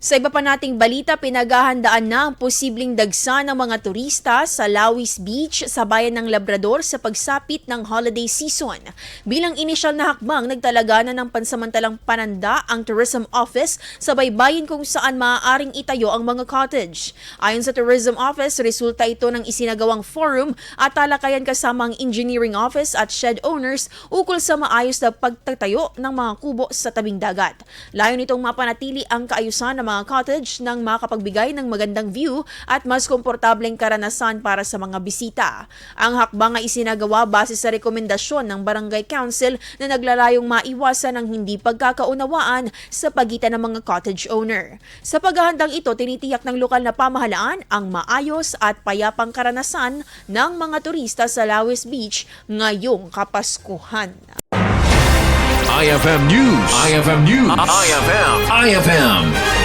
Sa iba pa nating balita, pinaghahandaan na ang posibleng dagsa ng mga turista sa Laois Beach sa bayan ng Labrador sa pagsapit ng holiday season. Bilang inisyal na hakbang, nagtalaga na ng pansamantalang pananda ang Tourism Office sa baybayin kung saan maaaring itayo ang mga cottage. Ayon sa Tourism Office, resulta ito ng isinagawang forum at talakayan kasama ang Engineering Office at shed owners ukol sa maayos na pagtatayo ng mga kubo sa tabing dagat. Layon nitong mapanatili ang kaayusan ng mga cottage nang makapagbigay ng magandang view at mas komportableng karanasan para sa mga bisita. Ang hakbang ay isinagawa base sa rekomendasyon ng Barangay Council na naglalayong maiwasan ang hindi pagkakaunawaan sa pagitan ng mga cottage owner. Sa paghahandang ito, tinitiyak ng lokal na pamahalaan ang maayos at payapang karanasan ng mga turista sa Laois Beach ngayong Kapaskuhan. IFM News. IFM News. IFM.